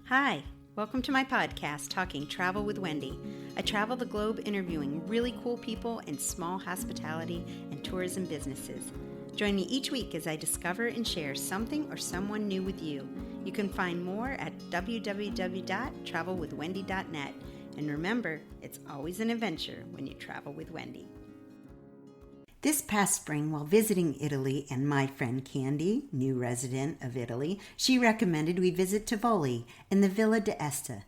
Hi, welcome to my podcast, Talking Travel with Wendy. I travel the globe interviewing really cool people in small hospitality and tourism businesses. Join me each week as I discover and share something or someone new with you. You can find more at www.travelwithwendy.net. And remember, it's always an adventure when you travel with Wendy. This past spring, while visiting Italy and my friend Candy, new resident of Italy, she recommended we visit Tivoli in the Villa d'Este.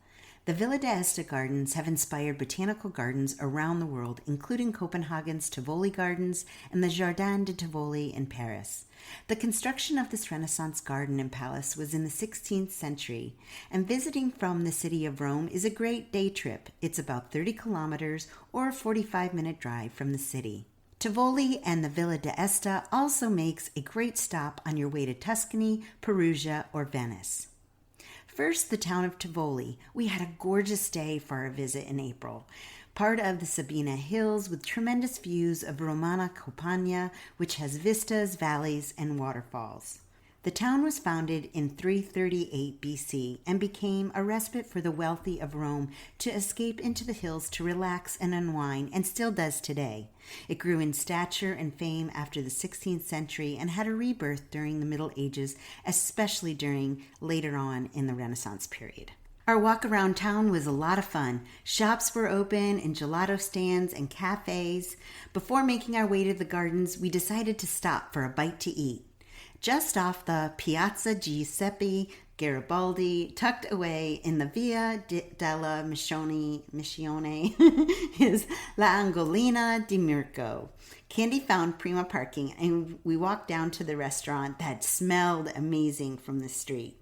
The Villa d'Este gardens have inspired botanical gardens around the world, including Copenhagen's Tivoli Gardens and the Jardin de Tivoli in Paris. The construction of this Renaissance garden and palace was in the 16th century, and visiting from the city of Rome is a great day trip. It's about 30 kilometers or a 45-minute drive from the city. Tivoli and the Villa d'Este also makes a great stop on your way to Tuscany, Perugia, or Venice. First, the town of Tivoli. We had a gorgeous day for our visit in April. Part of the Sabina Hills with tremendous views of Romana Campagna, which has vistas, valleys, and waterfalls. The town was founded in 338 BC and became a respite for the wealthy of Rome to escape into the hills to relax and unwind, and still does today. It grew in stature and fame after the 16th century and had a rebirth during the Middle Ages, especially during later on in the Renaissance period. Our walk around town was a lot of fun. Shops were open and gelato stands and cafes. Before making our way to the gardens, we decided to stop for a bite to eat. Just off the Piazza Giuseppe Garibaldi, tucked away in the Via della Missione is La Angolina di Mirko. Candy found prima parking and we walked down to the restaurant that smelled amazing from the street.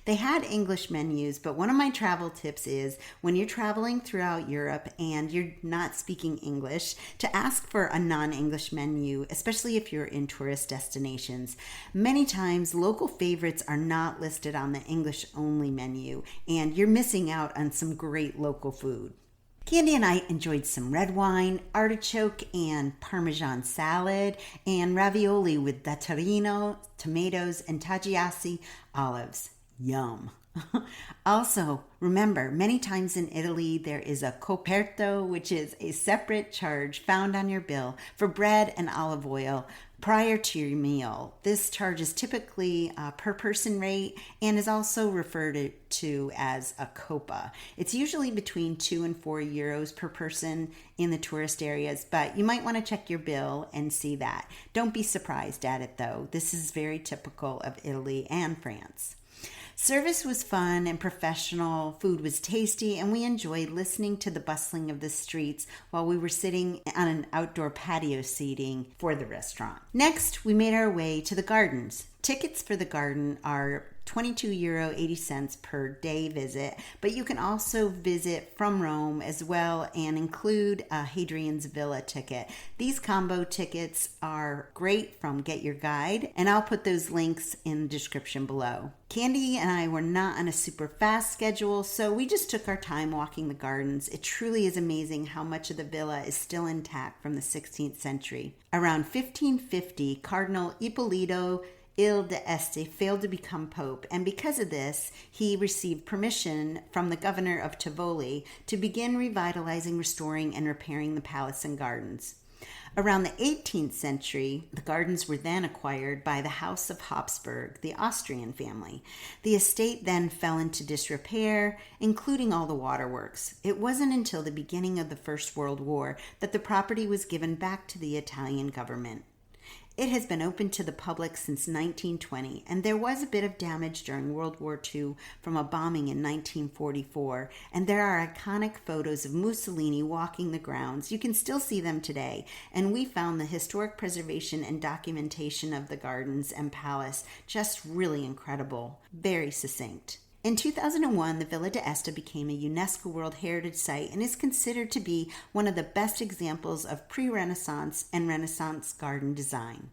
They had English menus, but one of my travel tips is when you're traveling throughout Europe and you're not speaking English, to ask for a non-English menu, especially if you're in tourist destinations. Many times, local favorites are not listed on the English-only menu, and you're missing out on some great local food. Candy and I enjoyed some red wine, artichoke and Parmesan salad, and ravioli with datterino, tomatoes, and tagliassi olives. Yum. Also, remember, many times in Italy there is a Coperto, which is a separate charge found on your bill for bread and olive oil prior to your meal. This charge is typically a per person rate and is also referred to as a copa. It's usually between 2 and 4 euros per person in the tourist areas, but you might want to check your bill and see that. Don't be surprised at it though. This is very typical of Italy and France. Service was fun and professional, food was tasty, and we enjoyed listening to the bustling of the streets while we were sitting on an outdoor patio seating for the restaurant. Next, we made our way to the gardens. Tickets for the garden are €22.80 per day visit, but you can also visit from Rome as well and include a Hadrian's Villa ticket. These combo tickets are great from Get Your Guide, and I'll put those links in the description below. Candy and I were not on a super fast schedule, so we just took our time walking the gardens. It truly is amazing how much of the villa is still intact from the 16th century. Around 1550, Cardinal Ippolito Il d'Este failed to become pope, and because of this, he received permission from the governor of Tivoli to begin revitalizing, restoring, and repairing the palace and gardens. Around the 18th century, the gardens were then acquired by the House of Habsburg, the Austrian family. The estate then fell into disrepair, including all the waterworks. It wasn't until the beginning of the First World War that the property was given back to the Italian government. It has been open to the public since 1920, and there was a bit of damage during World War II from a bombing in 1944, and there are iconic photos of Mussolini walking the grounds. You can still see them today, and we found the historic preservation and documentation of the gardens and palace just really incredible, very succinct. In 2001, the Villa d'Este became a UNESCO World Heritage Site and is considered to be one of the best examples of pre-Renaissance and Renaissance garden design.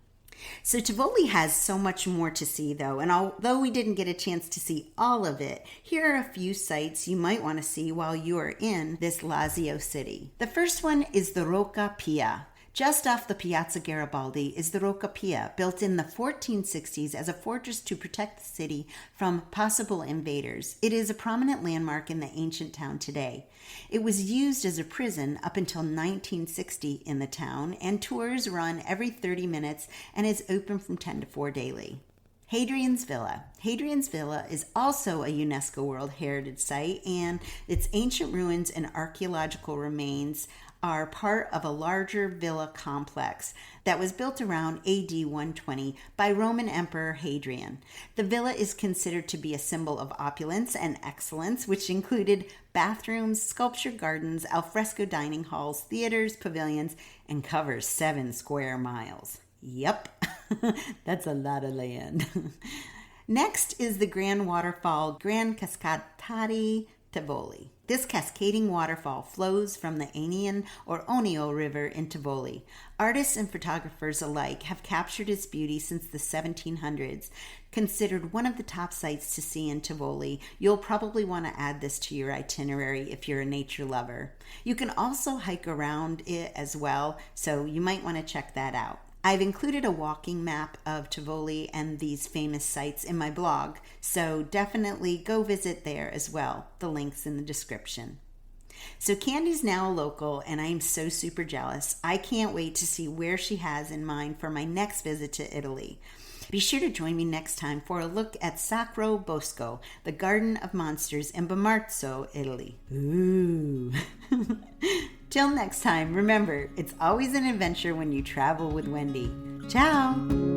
So Tivoli has so much more to see though, and although we didn't get a chance to see all of it, here are a few sites you might want to see while you are in this Lazio city. The first one is the Rocca Pia. Just off the Piazza Garibaldi is the Rocca Pia, built in the 1460s as a fortress to protect the city from possible invaders. It is a prominent landmark in the ancient town today. It was used as a prison up until 1960 in the town, and tours run every 30 minutes and is open from 10 to 4 daily. Hadrian's Villa. Hadrian's Villa is also a UNESCO World Heritage Site, and its ancient ruins and archaeological remains are part of a larger villa complex that was built around AD 120 by Roman Emperor Hadrian. The villa is considered to be a symbol of opulence and excellence, which included bathrooms, sculpture gardens, alfresco dining halls, theaters, pavilions, and covers 7 square miles. Yep, that's a lot of land. Next is the grand waterfall, Grand Cascatadi Tivoli. This cascading waterfall flows from the Anian or Onio River in Tivoli. Artists and photographers alike have captured its beauty since the 1700s. Considered one of the top sights to see in Tivoli, you'll probably want to add this to your itinerary if you're a nature lover. You can also hike around it as well, so you might want to check that out. I've included a walking map of Tivoli and these famous sites in my blog, so definitely go visit there as well. The link's in the description. So Candy's now a local, and I'm so super jealous. I can't wait to see where she has in mind for my next visit to Italy. Be sure to join me next time for a look at Sacro Bosco, the Garden of Monsters in Bomarzo, Italy. Ooh. Till next time, remember, it's always an adventure when you travel with Wendy. Ciao!